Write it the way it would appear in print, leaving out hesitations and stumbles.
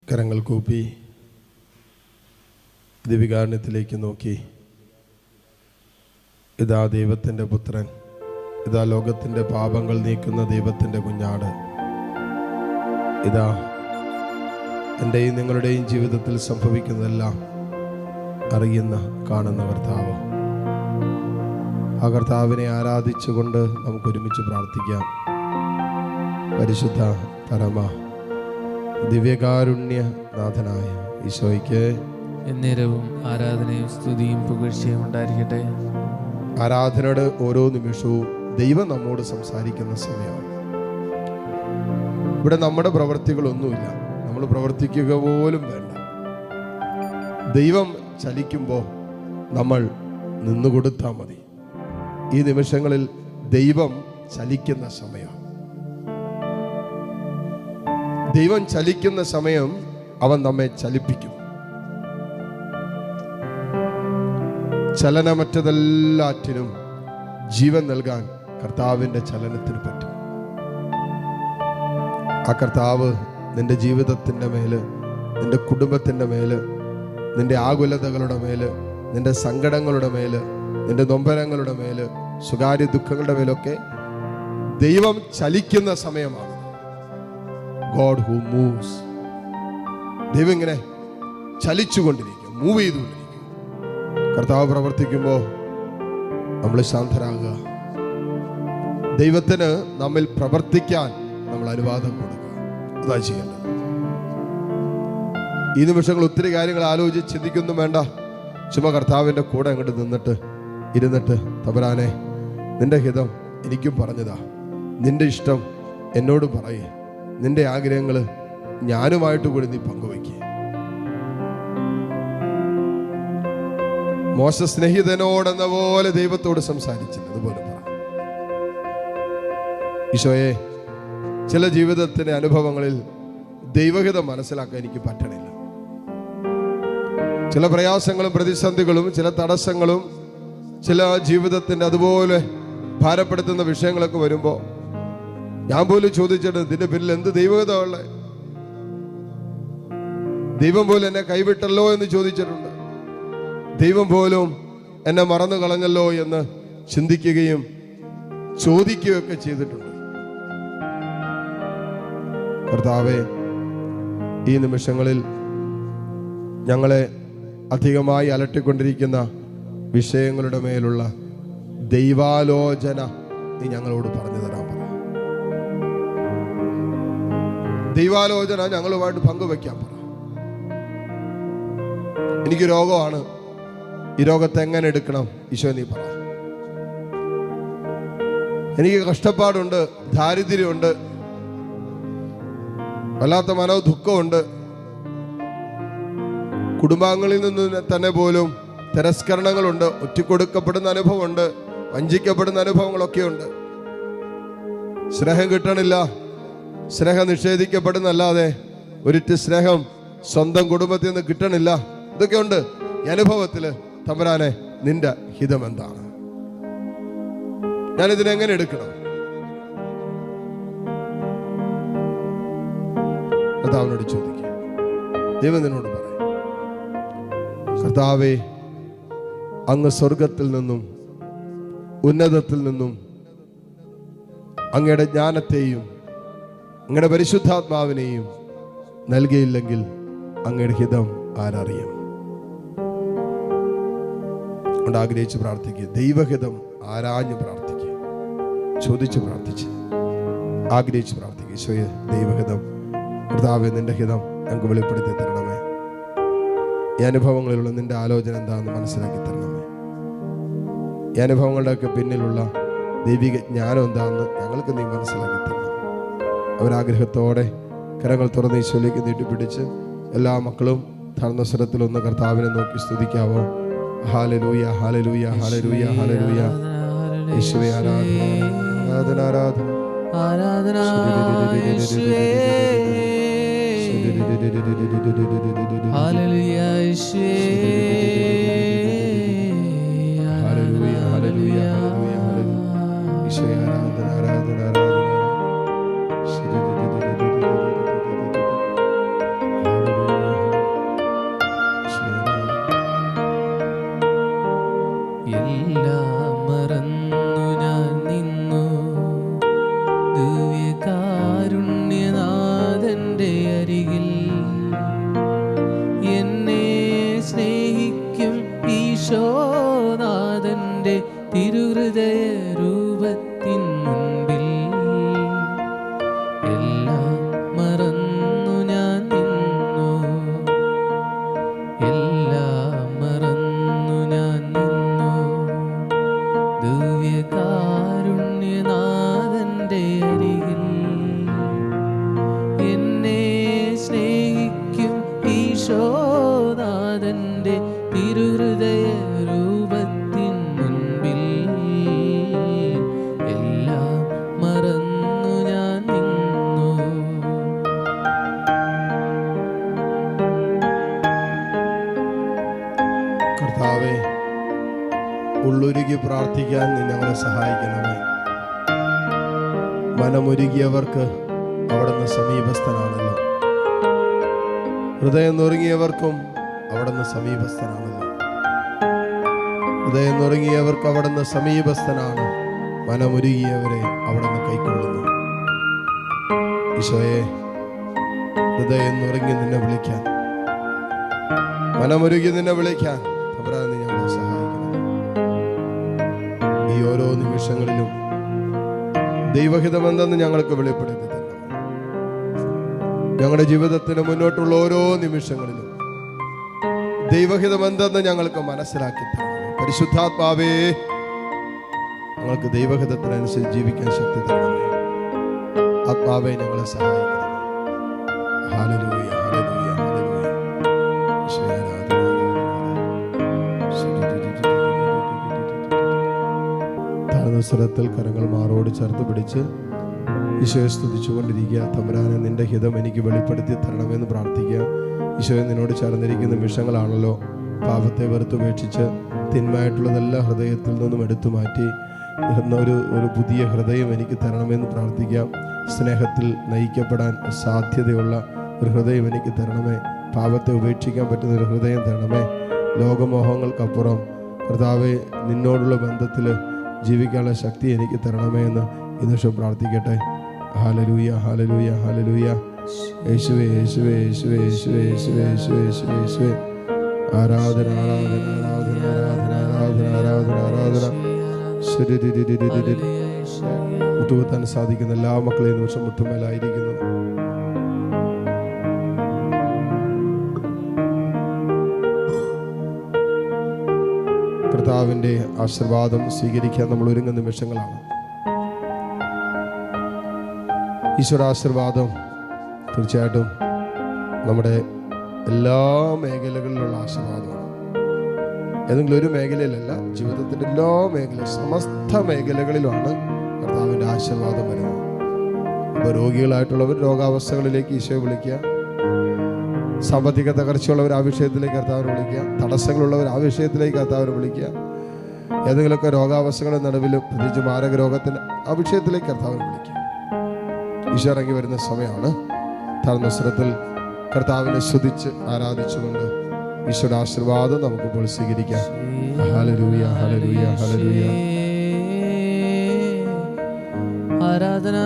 കരങ്ങൾ കൂപ്പി ദിവികാരണത്തിലേക്ക് നോക്കി, ഇതാ ദൈവത്തിൻ്റെ പുത്രൻ, ഇതാ ലോകത്തിൻ്റെ പാപങ്ങൾ നീക്കുന്ന ദൈവത്തിൻ്റെ കുഞ്ഞാട്, ഇതാ എൻ്റെയും നിങ്ങളുടെയും ജീവിതത്തിൽ സംഭവിക്കുന്നതെല്ലാം അറിയുന്ന കാണുന്ന കർത്താവ്. ആ കർത്താവിനെ ആരാധിച്ചുകൊണ്ട് നമുക്ക് ഒരുമിച്ച് പ്രാർത്ഥിക്കാം. പരിശുദ്ധ പരമ ദിവ്യകാരുണ്യനാഥനായ ഈശോയ്ക്ക് എന്നേരവും ആരാധനയും സ്തുതിയും പുകഴ്ചയും ഉണ്ടായിരിക്കട്ടെ. ആരാധനയുടെ ഓരോ നിമിഷവും ദൈവം നമ്മോട് സംസാരിക്കുന്ന സമയമാണ്. ഇവിടെ നമ്മുടെ പ്രവൃത്തികളൊന്നുമില്ല, നമ്മൾ പ്രവർത്തിക്കുക പോലും വേണ്ട. ദൈവം ചലിക്കുമ്പോൾ നമ്മൾ നിന്നുകൊടുത്താൽ മതി. ഈ നിമിഷങ്ങളിൽ ദൈവം ചലിക്കുന്ന സമയം, ദൈവം ചലിക്കുന്ന സമയം അവൻ നമ്മെ ചലിപ്പിക്കും. ചലനമറ്റതെല്ലാറ്റിനും ജീവൻ നൽകാൻ കർത്താവിൻ്റെ ചലനത്തിന് പറ്റും. ആ കർത്താവ് നിന്റെ ജീവിതത്തിൻ്റെ മേല്, നിന്റെ കുടുംബത്തിൻ്റെ മേല്, നിന്റെ ആകുലതകളുടെ മേല്, നിന്റെ സങ്കടങ്ങളുടെ മേല്, നിന്റെ നൊമ്പരങ്ങളുടെ മേല്, സ്വകാര്യ ദുഃഖങ്ങളുടെ മേലൊക്കെ ദൈവം ചലിക്കുന്ന സമയമാണ്. God who moves. ദൈവം ഇങ്ങനെ ചലിച്ചുകൊണ്ടിരിക്കും, മൂവ് ചെയ്തുകൊണ്ടിരിക്കും. കർത്താവ് പ്രവർത്തിക്കുമ്പോൾ നമ്മൾ ശാന്തരാകുക. ദൈവത്തിന് നമ്മിൽ പ്രവർത്തിക്കാൻ നമ്മൾ അനുവാദം കൊടുക്കുക. അതാ ചെയ്യേണ്ടത്. ഈ നിമിഷങ്ങൾ ഒത്തിരി കാര്യങ്ങൾ ആലോചിച്ച് ചിന്തിക്കൊന്നും വേണ്ട. ചുമ്മാ കർത്താവിൻ്റെ കൂടെ അങ്ങോട്ട് ഇരുന്നിട്ട് തമ്പുരാനെ, നിന്റെ ഹിതം എനിക്കും പറഞ്ഞതാ, നിന്റെ ഇഷ്ടം എന്നോട് പറയേ, നിന്റെ ആഗ്രഹങ്ങൾ ഞാനുമായിട്ട് കൂടി നീ പങ്കുവയ്ക്കുക. മോശ സ്നേഹിതനോടെന്ന പോലെ ദൈവത്തോട് സംസാരിച്ചില്ല, അതുപോലെ പറ. ഈശോയെ, ചില ജീവിതത്തിന്റെ അനുഭവങ്ങളിൽ ദൈവഹിതം മനസ്സിലാക്കാൻ എനിക്ക് പറ്റണില്ല. ചില പ്രയാസങ്ങളും പ്രതിസന്ധികളും ചില തടസ്സങ്ങളും ചില ജീവിതത്തിന്റെ അതുപോലെ ഭാരപ്പെടുത്തുന്ന വിഷയങ്ങളൊക്കെ വരുമ്പോൾ ഞാൻ പോലും ചോദിച്ചിട്ട്, ഇതിന്റെ പിന്നിൽ എന്ത് ദൈവഹിതമുള്ള? ദൈവം പോലും എന്നെ കൈവിട്ടല്ലോ എന്ന് ചോദിച്ചിട്ടുണ്ട്. ദൈവം പോലും എന്നെ മറന്നു കളഞ്ഞല്ലോ എന്ന് ചിന്തിക്കുകയും ചോദിക്കുകയൊക്കെ ചെയ്തിട്ടുണ്ട്. കർത്താവേ, ഈ നിമിഷങ്ങളിൽ ഞങ്ങളെ അധികമായി അലട്ടിക്കൊണ്ടിരിക്കുന്ന വിഷയങ്ങളുടെ മേലുള്ള ദൈവാലോചന നീ ഞങ്ങളോട് പറഞ്ഞു തരാൻ പറ. ദൈവാലോചന ഞങ്ങളുമായിട്ട് പങ്കുവെക്കാൻ പറ. എനിക്ക് രോഗമാണ്, ഈ രോഗത്തെ എങ്ങനെ എടുക്കണം ഈശോ നീ പറ. എനിക്ക് കഷ്ടപ്പാടുണ്ട്, ദാരിദ്ര്യമുണ്ട്, വല്ലാത്ത മനോദുഃഖമുണ്ട്, കുടുംബാംഗങ്ങളിൽ നിന്ന് തന്നെ പോലും തിരസ്കരണങ്ങളുണ്ട്, ഒറ്റിക്കൊടുക്കപ്പെടുന്ന അനുഭവമുണ്ട്, വഞ്ചിക്കപ്പെടുന്ന അനുഭവങ്ങളൊക്കെയുണ്ട്. സ്നേഹം കിട്ടണില്ല, സ്നേഹം നിഷേധിക്കപ്പെടുന്നല്ലാതെ ഒരിറ്റ് സ്നേഹം സ്വന്തം കുടുംബത്തിൽ നിന്ന് കിട്ടണില്ല. ഇതൊക്കെയുണ്ട് ഈ അനുഭവത്തില്. തമ്പുരാനെ, നിന്റെ ഹിതം എന്താണ്? ഞാനിതിനെങ്ങനെ എടുക്കണം? കർത്താവിനോട് ചോദിക്കുക. ദൈവം നിന്നോട് പറയും, കർത്താവേ, അങ്ങ് സ്വർഗത്തിൽ നിന്നും ഉന്നതത്തിൽ നിന്നും അങ്ങയുടെ ജ്ഞാനത്തെയും അങ്ങയുടെ പരിശുദ്ധാത്മാവിനെയും നൽകിയില്ലെങ്കിൽ അങ്ങയുടെ ഹിതം ആരറിയും? കൊണ്ട് ആഗ്രഹിച്ച് പ്രാർത്ഥിക്കുക. ദൈവഹിതം ആരാഞ്ഞ് പ്രാർത്ഥിക്കുക, ചോദിച്ച് പ്രാർത്ഥിച്ച് ആഗ്രഹിച്ച് പ്രാർത്ഥിക്കുക. ഈശോയെ, ദൈവഹിതം, കർത്താവേ, നിന്റെ ഹിതം ഞങ്ങൾക്ക് വെളിപ്പെടുത്തി തരണമേ. ഈ അനുഭവങ്ങളിലുള്ള നിന്റെ ആലോചന എന്താണെന്ന് മനസ്സിലാക്കി തരണമേ. ഈ അനുഭവങ്ങളുടെയൊക്കെ പിന്നിലുള്ള ദൈവിക ജ്ഞാനം എന്താണെന്ന് ഞങ്ങൾക്ക് നീ മനസ്സിലാക്കി തരണം. അവരാഗ്രഹത്തോടെ കരങ്ങൾ തുറന്ന് ഈശോയിലേക്ക് നീട്ടിപ്പിടിച്ച് എല്ലാ മക്കളും താഴ്ന്ന സ്വരത്തിലൊന്ന് കർത്താവിനെ നോക്കി സ്തുതിക്കാവോ? ഹല്ലേലൂയ, ഹല്ലേലൂയ, ഹല്ലേലൂയ, ഹല്ലേലൂയ. യേശുവേ, ആരാധന, ആരാധന, ആരാധന, ആരാധന യേശുവേ. ഹല്ലേലൂയ യേശുവേ. ഹല്ലേലൂയ, ഹല്ലേലൂയ, ഹല്ലേലൂയ, ഹല്ലേലൂയ. ഈശോയെ, ആരാധന, ആരാധന, ആരാധന. ഈശോനാഥന്റെ തിരുഹൃദയ രൂപത്തിൻ മുൻപിൽ എല്ലാം മറന്നു ഞാൻ നിന്നു. കർത്താവേ, ഉള്ളൊരുക്കി പ്രാർത്ഥിക്കാൻ നീ ഞങ്ങളെ സഹായിക്കണമേ. മനമൊരുകിയവർക്ക് അവിടുന്ന് സമീപസ്ഥനാണല്ലോ. ഹൃദയം നുറുങ്ങിയവർക്കും അവിടുന്ന് സമീപസ്ഥനാണല്ലോ. ഹൃദയം നുറുങ്ങിയവർക്ക് അവിടുന്ന് സമീപസ്ഥനാണ്. മനമൊരുകിയവരെ അവിടുന്ന് കൈക്കൊള്ളുന്നു. ഈശോയെ, ഹൃദയം നുറുങ്ങി നിന്നെ വിളിക്കാൻ, മനമൊരുകി നിന്നെ വിളിക്കാൻ തമ്പുരാനെ നീ ഞങ്ങളെ സഹായിക്കണം. ഈ ഓരോ നിമിഷങ്ങളിലും ദൈവഹിതമെന്തെന്ന് ഞങ്ങൾക്ക് വെളിപ്പെടുത്തി തരണം. ഞങ്ങളുടെ ജീവിതത്തിന് മുന്നോട്ടുള്ള ഓരോ നിമിഷങ്ങളിലും ദൈവഹിതമെന്തെന്ന് ഞങ്ങൾക്ക് മനസ്സിലാക്കി തരണം. പരിശുദ്ധാത്മാവേ, ഞങ്ങൾക്ക് ദൈവഹിതത്തിനനുസരിച്ച് ജീവിക്കാൻ ശക്തി തരണമേ. ആത്മാവേ, ഞങ്ങളെ സഹായിക്കണം. ഹല്ലേലൂയ, ഹല്ലേലൂയ, ഹല്ലേലൂയ. ഈശോയെ ആരാധന. താഴ്ന്ന സ്വരത്തിൽ കരങ്ങൾ മാറോട് ചേർത്ത് പിടിച്ച് ഈശോയെ സ്തുതിച്ചുകൊണ്ടിരിക്കുക. തമ്പുരാനെ, നിന്റെ ഹിതം എനിക്ക് വെളിപ്പെടുത്തി തരണമെന്ന് പ്രാർത്ഥിക്കുക. ഈശോയെ, നിന്നോട് ചേർന്നിരിക്കുന്ന നിമിഷങ്ങളാണല്ലോ. പാപത്തെ വെറുത്തുപേക്ഷിച്ച് തിന്മയായിട്ടുള്ളതെല്ലാം ഹൃദയത്തിൽ നിന്നും എടുത്തു മാറ്റി ഒരു പുതിയ ഹൃദയം എനിക്ക് തരണമെന്ന് പ്രാർത്ഥിക്കാം. സ്നേഹത്തിൽ നയിക്കപ്പെടാൻ സാധ്യതയുള്ള ഒരു ഹൃദയം എനിക്ക് തരണമേ. പാപത്തെ ഉപേക്ഷിക്കാൻ പറ്റുന്ന ഒരു ഹൃദയം തരണമേ. ലോകമോഹങ്ങൾക്കപ്പുറം കർത്താവേ, നിന്നോടുള്ള ബന്ധത്തിൽ ജീവിക്കാനുള്ള ശക്തി എനിക്ക് തരണമേ എന്ന് ഈ നിമിഷം പ്രാർത്ഥിക്കട്ടെ. ഹല്ലേലൂയ, ഹല്ലേലൂയ, ഹല്ലേലൂയ. യേശുവേ, യേശുവേ, യേശുവേ, യേശുവേ, യേശുവേ, യേശുവേ, യേശുവേ, യേശുവേ. ആരാധന, ആരാധന, ആരാധന, ആരാധന, ആരാധന, ആരാധന, ആരാധന. മുട്ടുകുത്താൻ സാധിക്കുന്ന എല്ലാ മക്കളെയും നിമിഷം മുട്ടുമേലായിരിക്കുന്നു. കർത്താവിൻ്റെ ആശീർവാദം സ്വീകരിക്കാൻ നമ്മൾ ഒരുങ്ങുന്ന നിമിഷങ്ങളാണ്. ഈശ്വരാശീർവാദം തീർച്ചയായിട്ടും നമ്മുടെ എല്ലാ മേഖലകളിലുള്ള ആശീർവാദമാണ്. ഏതെങ്കിലും ഒരു മേഖലയിലല്ല, ജീവിതത്തിൻ്റെ എല്ലാ മേഖലയും, സമസ്ത മേഖലകളിലുമാണ് കർത്താവിൻ്റെ ആശീർവാദം വരുന്നത്. അപ്പോൾ രോഗികളായിട്ടുള്ളവർ രോഗാവസ്ഥകളിലേക്ക് ഈശോയെ വിളിക്കുക. സാമ്പത്തിക തകർച്ചയുള്ളവർ ആ വിഷയത്തിലേക്ക് കർത്താവിനെ വിളിക്കുക. തടസ്സങ്ങളുള്ളവർ ആ വിഷയത്തിലേക്ക് കർത്താവിനെ വിളിക്കുക. ഏതെങ്കിലുമൊക്കെ രോഗാവസ്ഥകളുടെ നടുവിലും പ്രത്യേകിച്ച് മാരക രോഗത്തിന് ആ വിഷയത്തിലേക്ക് കർത്താവിനെ വിളിക്കുക. ഈശോ ഇറങ്ങി വരുന്ന സമയമാണ്. താഴ്ന്ന സ്വരത്തിൽ കർത്താവിനെ സ്തുതിച്ച് ആരാധിച്ചുകൊണ്ട് ഈശോയുടെ ആശീർവാദം നമുക്കിപ്പോൾ സ്വീകരിക്കാം. ഹല്ലേലൂയ, ഹല്ലേലൂയ, ഹല്ലേലൂയ. ആരാധന